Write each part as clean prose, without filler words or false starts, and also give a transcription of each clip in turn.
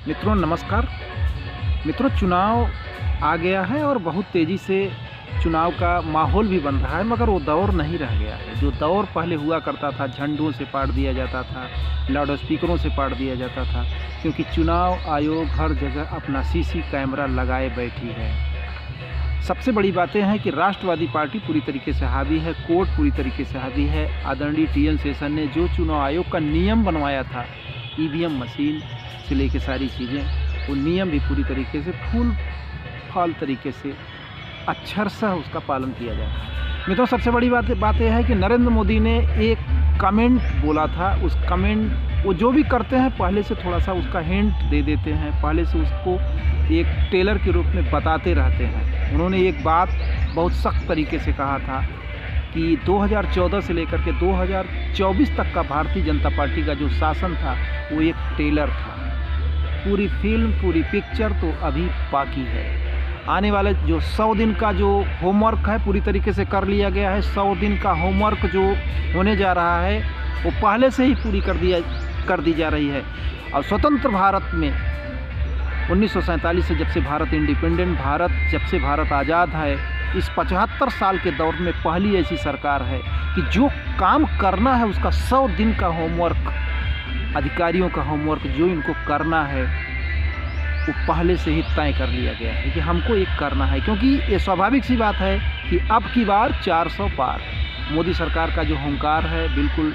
मित्रों नमस्कार। मित्रों चुनाव आ गया है और बहुत तेज़ी से चुनाव का माहौल भी बन रहा है, मगर वो दौर नहीं रह गया है। जो दौर पहले हुआ करता था, झंडों से पाट दिया जाता था, लाउड स्पीकरों से पाट दिया जाता था, क्योंकि चुनाव आयोग हर जगह अपना सीसी कैमरा लगाए बैठी है। सबसे बड़ी बातें हैं कि राष्ट्रवादी पार्टी पूरी तरीके से हावी है, कोर्ट पूरी तरीके से हावी है। आदरणीय TN शेषन ने जो चुनाव आयोग का नियम बनवाया था, EVM मशीन से लेके सारी चीज़ें, वो नियम भी पूरी तरीके से फूल फाल तरीके से अक्षरशः उसका पालन किया जा रहा है। मित्रों सबसे बड़ी बात यह है कि नरेंद्र मोदी ने एक कमेंट बोला था। उस कमेंट वो जो भी करते हैं पहले से थोड़ा सा उसका हिंट दे देते हैं, पहले से उसको एक टेलर के रूप में बताते रहते हैं। उन्होंने एक बात बहुत सख्त तरीके से कहा था कि 2014 से लेकर के 2024 तक का भारतीय जनता पार्टी का जो शासन था वो एक टेलर था। पूरी फिल्म, पूरी पिक्चर तो अभी बाकी है। आने वाले जो 100 दिन का जो होमवर्क है पूरी तरीके से कर लिया गया है। 100 दिन का होमवर्क जो होने जा रहा है वो पहले से ही पूरी कर दी जा रही है। और स्वतंत्र भारत में 1947 से जब से भारत इंडिपेंडेंट भारत, जब से भारत आज़ाद है, इस 75 साल के दौर में पहली ऐसी सरकार है कि जो काम करना है उसका 100 दिन का होमवर्क, अधिकारियों का होमवर्क जो इनको करना है वो पहले से ही तय कर लिया गया है कि हमको एक करना है। क्योंकि ये स्वाभाविक सी बात है कि अब की बार 400 पार। मोदी सरकार का जो हुंकार है, बिल्कुल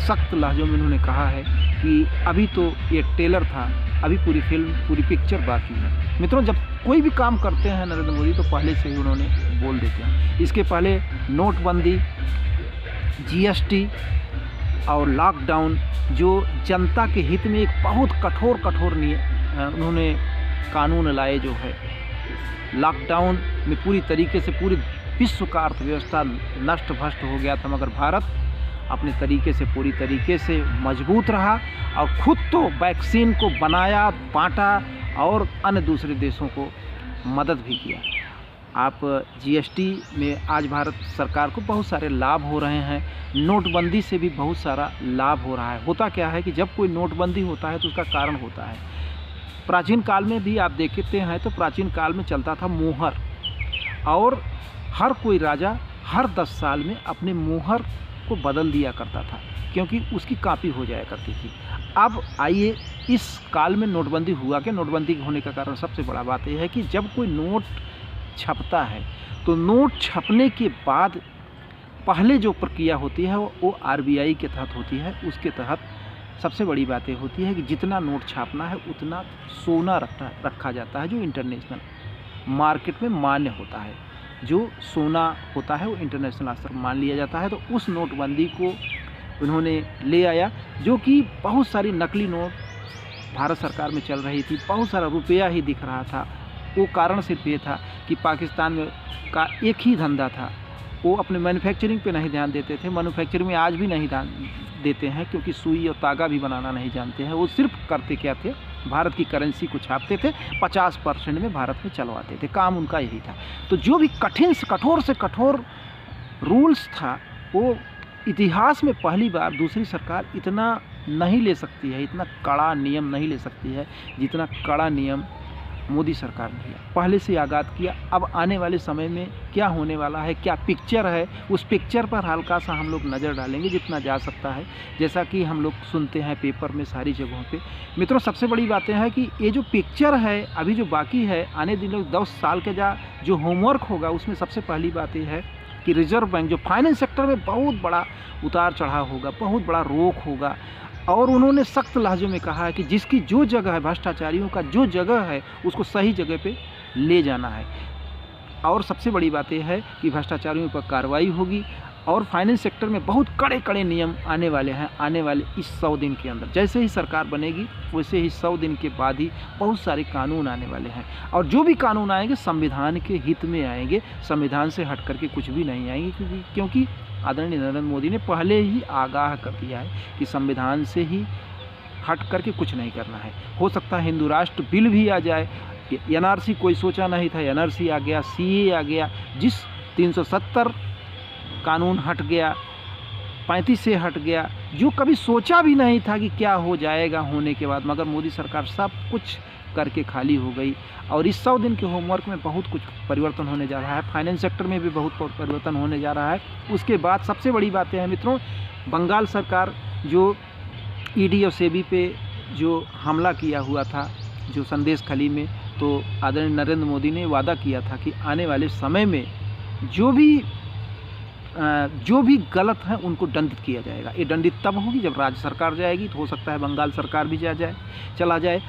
सख्त लहजों में उन्होंने कहा है कि अभी तो ये टेलर था, अभी पूरी फिल्म, पूरी पिक्चर बाकी है। मित्रों जब कोई भी काम करते हैं नरेंद्र मोदी तो पहले से ही उन्होंने बोल देते हैं। इसके पहले नोटबंदी, GST और लॉकडाउन, जो जनता के हित में एक बहुत कठोर उन्होंने कानून लाए, जो है लॉकडाउन में पूरी तरीके से पूरी विश्व का अर्थव्यवस्था नष्ट भ्रष्ट हो गया था, मगर भारत अपने तरीके से पूरी तरीके से मजबूत रहा और खुद तो वैक्सीन को बनाया, बांटा और अन्य दूसरे देशों को मदद भी किया। आप GST में आज भारत सरकार को बहुत सारे लाभ हो रहे हैं। नोटबंदी से भी बहुत सारा लाभ हो रहा है। होता क्या है कि जब कोई नोटबंदी होता है तो उसका कारण होता है। प्राचीन काल में भी आप देखते हैं तो प्राचीन काल में चलता था मोहर, और हर कोई राजा हर 10 साल में अपने मोहर को बदल दिया करता था, क्योंकि उसकी कॉपी हो जाया करती थी। अब आइए इस काल में नोटबंदी हुआ कि नोटबंदी होने का कारण सबसे बड़ा बात यह है कि जब कोई नोट छपता है तो नोट छपने के बाद पहले जो प्रक्रिया होती है वो RBI के तहत होती है। उसके तहत सबसे बड़ी बात ये होती है कि जितना नोट छापना है उतना सोना रखा जाता है, जो इंटरनेशनल मार्केट में मान्य होता है। जो सोना होता है वो इंटरनेशनल स्तर मान लिया जाता है। तो उस नोटबंदी को उन्होंने ले आया, जो कि बहुत सारी नकली नोट भारत सरकार में चल रही थी, बहुत सारा रुपया ही दिख रहा था। वो कारण सिर्फ ये था कि पाकिस्तान में का एक ही धंधा था, वो अपने मैन्युफैक्चरिंग पे नहीं ध्यान देते थे। मैन्युफैक्चरिंग में आज भी नहीं ध्यान देते हैं, क्योंकि सुई और तागा भी बनाना नहीं जानते हैं। वो सिर्फ करते क्या थे, भारत की करेंसी को छापते थे, 50% में भारत में चलवाते थे। काम उनका यही था। तो जो भी कठोर से कठोर रूल्स था, वो इतिहास में पहली बार दूसरी सरकार इतना नहीं ले सकती है, इतना कड़ा नियम नहीं ले सकती है जितना कड़ा नियम मोदी सरकार ने लिया, पहले से आगाज किया। अब आने वाले समय में क्या होने वाला है, क्या पिक्चर है, उस पिक्चर पर हल्का सा हम लोग नज़र डालेंगे जितना जा सकता है, जैसा कि हम लोग सुनते हैं पेपर में सारी जगहों पे। मित्रों सबसे बड़ी बातें हैं कि ये जो पिक्चर है अभी जो बाकी है, आने दिनों 10 साल के जो होमवर्क होगा, उसमें सबसे पहली बात यह है कि रिजर्व बैंक जो फाइनेंस सेक्टर में बहुत बड़ा उतार चढ़ाव होगा, बहुत बड़ा रोक होगा। और उन्होंने सख्त लहजों में कहा है कि जिसकी जो जगह है, भ्रष्टाचारियों का जो जगह है, उसको सही जगह पे ले जाना है। और सबसे बड़ी बात यह है कि भ्रष्टाचारियों पर कार्रवाई होगी और फाइनेंस सेक्टर में बहुत कड़े नियम आने वाले हैं, आने वाले इस 100 दिन के अंदर। जैसे ही सरकार बनेगी वैसे ही 100 दिन के बाद ही बहुत सारे कानून आने वाले हैं, और जो भी कानून आएंगे संविधान के हित में आएंगे, संविधान से हट करके कुछ भी नहीं आएंगे, क्योंकि आदरणीय नरेंद्र मोदी ने पहले ही आगाह कर दिया है कि संविधान से ही हट करके कुछ नहीं करना है। हो सकता है हिंदू राष्ट्र बिल भी आ जाए, NRC कोई सोचा नहीं था, NRC आ गया, CA आ गया, जिस 370 कानून हट गया, 35 से हट गया, जो कभी सोचा भी नहीं था कि क्या हो जाएगा होने के बाद, मगर मोदी सरकार सब कुछ करके खाली हो गई। और इस 100 दिन के होमवर्क में बहुत कुछ परिवर्तन होने जा रहा है, फाइनेंस सेक्टर में भी बहुत परिवर्तन होने जा रहा है। उसके बाद सबसे बड़ी बातें हैं मित्रों, बंगाल सरकार जो ईडी और सेबी पे जो हमला किया हुआ था जो संदेश खली में, तो आदरणीय नरेंद्र मोदी ने वादा किया था कि आने वाले समय में जो भी गलत है उनको दंडित किया जाएगा। ये दंडित तब होगी जब राज्य सरकार जाएगी, तो हो सकता है बंगाल सरकार भी चला जाए,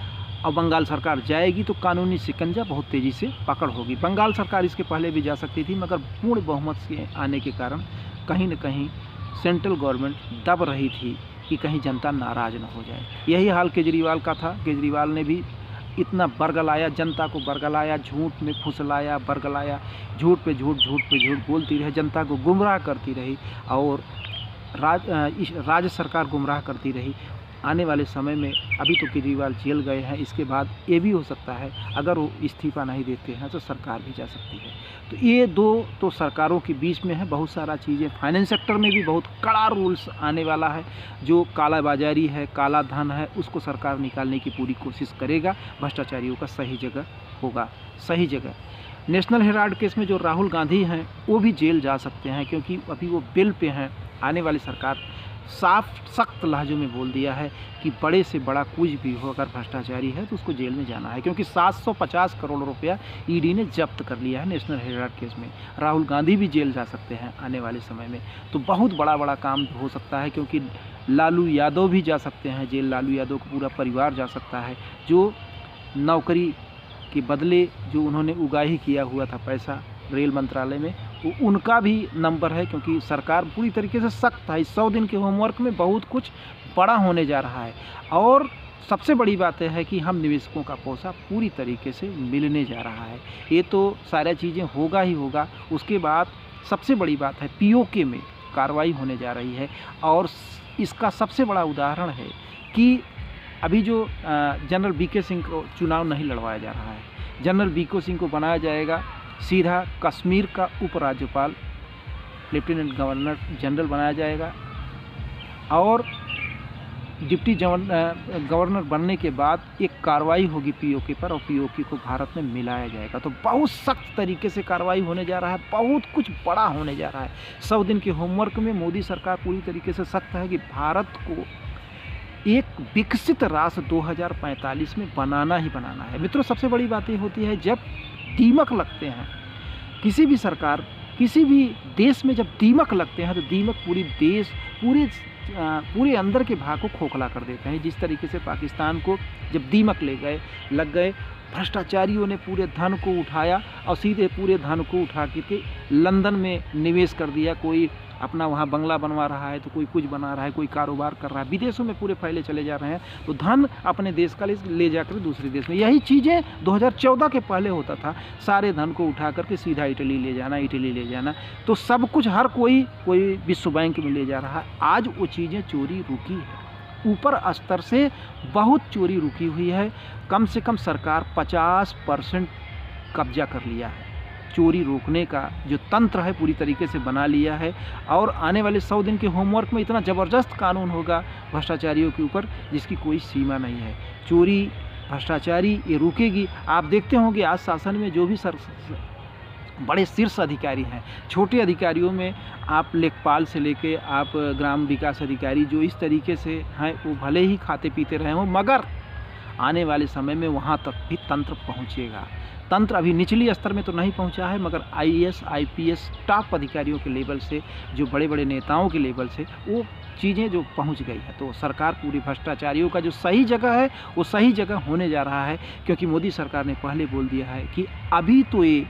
और बंगाल सरकार जाएगी तो कानूनी शिकंजा बहुत तेज़ी से पकड़ होगी। बंगाल सरकार इसके पहले भी जा सकती थी, मगर पूर्ण बहुमत से आने के कारण कहीं न कहीं सेंट्रल गवर्नमेंट दब रही थी कि कहीं जनता नाराज़ न हो जाए। यही हाल केजरीवाल का था। केजरीवाल ने भी इतना बरगलाया, जनता को बरगलाया, झूठ में फुसलाया, बरगलाया, झूठ पे झूठ बोलती रही, जनता को गुमराह करती रही, और राज्य सरकार गुमराह करती रही। आने वाले समय में अभी तो केजरीवाल जेल गए हैं, इसके बाद ये भी हो सकता है अगर वो इस्तीफ़ा नहीं देते हैं तो सरकार भी जा सकती है। तो ये दो तो सरकारों के बीच में है बहुत सारा चीज़ें। फाइनेंस सेक्टर में भी बहुत कड़ा रूल्स आने वाला है। जो कालाबाजारी है, काला धन है, उसको सरकार निकालने की पूरी कोशिश करेगा। भ्रष्टाचारियों का सही जगह होगा, सही जगह। नेशनल हेराल्ड केस में जो राहुल गांधी हैं वो भी जेल जा सकते हैं, क्योंकि अभी वो बिल पे हैं। आने वाली सरकार साफ सख्त लहजों में बोल दिया है कि बड़े से बड़ा कुछ भी हो, अगर भ्रष्टाचारी है तो उसको जेल में जाना है, क्योंकि 750 करोड़ रुपया ईडी ने जब्त कर लिया है नेशनल हेराल्ड केस में। राहुल गांधी भी जेल जा सकते हैं आने वाले समय में। तो बहुत बड़ा काम हो सकता है, क्योंकि लालू यादव भी जा सकते हैं जेल। लालू यादव का पूरा परिवार जा सकता है, जो नौकरी के बदले जो उन्होंने उगाही किया हुआ था पैसा रेल मंत्रालय में, तो उनका भी नंबर है, क्योंकि सरकार पूरी तरीके से सख्त है। इस 100 दिन के होमवर्क में बहुत कुछ बड़ा होने जा रहा है। और सबसे बड़ी बात है कि हम निवेशकों का पैसा पूरी तरीके से मिलने जा रहा है। ये तो सारी चीज़ें होगा ही होगा। उसके बाद सबसे बड़ी बात है पीओके में कार्रवाई होने जा रही है, और इसका सबसे बड़ा उदाहरण है कि अभी जो जनरल बीके सिंह को चुनाव नहीं लड़वाया जा रहा है। जनरल बीके सिंह को बनाया जाएगा सीधा कश्मीर का उपराज्यपाल, लेफ्टिनेंट गवर्नर जनरल बनाया जाएगा, और डिप्टी गवर्नर बनने के बाद एक कार्रवाई होगी पीओके पर, और पीओके को भारत में मिलाया जाएगा। तो बहुत सख्त तरीके से कार्रवाई होने जा रहा है, बहुत कुछ बड़ा होने जा रहा है। 100 दिन के होमवर्क में मोदी सरकार पूरी तरीके से सख्त है कि भारत को एक विकसित राष्ट्र 2045 में बनाना ही बनाना है। मित्रों, सबसे बड़ी बात ये होती है जब दीमक लगते हैं किसी भी सरकार, किसी भी देश में जब दीमक लगते हैं तो दीमक पूरे अंदर के भाग को खोखला कर देते हैं। जिस तरीके से पाकिस्तान को जब दीमक लग गए, भ्रष्टाचारियों ने पूरे धन को उठाया और सीधे पूरे धन को उठा के लंदन में निवेश कर दिया। कोई अपना वहाँ बंगला बनवा रहा है, तो कोई कुछ बना रहा है, कोई कारोबार कर रहा है, विदेशों में पूरे फैले चले जा रहे हैं। तो धन अपने देश का ले जाकर दूसरे देश में, यही चीज़ें 2014 के पहले होता था। सारे धन को उठा करके सीधा इटली ले जाना, तो सब कुछ हर कोई विश्व बैंक में ले जा रहा है। आज वो चीज़ें चोरी रुकी है, ऊपर स्तर से बहुत चोरी रुकी हुई है। कम से कम सरकार 50% कब्जा कर लिया है। चोरी रोकने का जो तंत्र है पूरी तरीके से बना लिया है, और आने वाले 100 दिन के होमवर्क में इतना ज़बरदस्त कानून होगा भ्रष्टाचारियों के ऊपर जिसकी कोई सीमा नहीं है। चोरी, भ्रष्टाचारी ये रुकेगी। आप देखते होंगे आज शासन में जो भी बड़े शीर्ष अधिकारी हैं, छोटे अधिकारियों में आप लेखपाल से लेके आप ग्राम विकास अधिकारी जो इस तरीके से हैं, वो भले ही खाते पीते रहे हों, मगर आने वाले समय में वहाँ तक भी तंत्र पहुँचेगा। तंत्र अभी निचली स्तर में तो नहीं पहुंचा है, मगर आईएएस, आईपीएस टॉप अधिकारियों के लेवल से, जो बड़े बड़े नेताओं के लेवल से वो चीज़ें जो पहुंच गई है। तो सरकार पूरी भ्रष्टाचारियों का जो सही जगह है वो सही जगह होने जा रहा है, क्योंकि मोदी सरकार ने पहले बोल दिया है कि अभी तो ये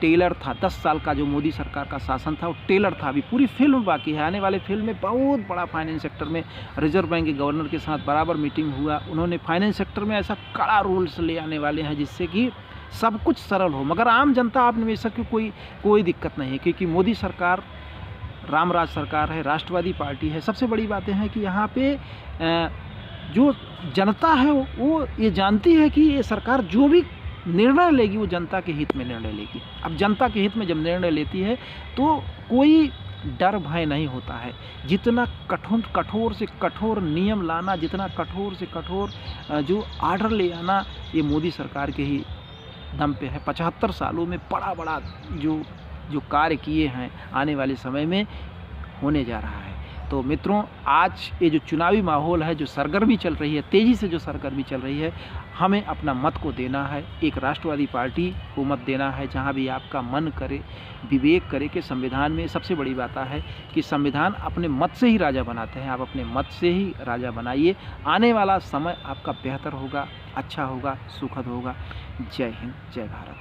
टेलर था। 10 साल का जो मोदी सरकार का शासन था वो टेलर था, अभी पूरी फिल्म बाकी है। आने वाले फिल्म में बहुत बड़ा फाइनेंस सेक्टर में रिजर्व बैंक के गवर्नर के साथ बराबर मीटिंग हुआ। उन्होंने फाइनेंस सेक्टर में ऐसा कड़ा रूल्स ले आने वाले हैं जिससे कि सब कुछ सरल हो, मगर आम जनता, आप निवेशक की कोई दिक्कत नहीं है, क्योंकि मोदी सरकार रामराज सरकार है, राष्ट्रवादी पार्टी है। सबसे बड़ी बातें हैं कि यहाँ पे जो जनता है वो ये जानती है कि ये सरकार जो भी निर्णय लेगी वो जनता के हित में निर्णय लेगी। अब जनता के हित में जब निर्णय लेती है तो कोई डर भय नहीं होता है। जितना कठोर से कठोर नियम लाना, जितना कठोर से कठोर जो आर्डर ले आना, ये मोदी सरकार के ही दम पे है। 75 सालों में बड़ा जो कार्य किए हैं, आने वाले समय में होने जा रहा है। तो मित्रों, आज ये जो चुनावी माहौल है, जो सरगर्मी चल रही है, तेज़ी से जो सरगर्मी चल रही है, हमें अपना मत को देना है। एक राष्ट्रवादी पार्टी को मत देना है, जहां भी आपका मन करे, विवेक करे कि संविधान में सबसे बड़ी बात है कि संविधान अपने मत से ही राजा बनाते हैं। आप अपने मत से ही राजा बनाइए। आने वाला समय आपका बेहतर होगा, अच्छा होगा, सुखद होगा। जय हिंद, जय भारत।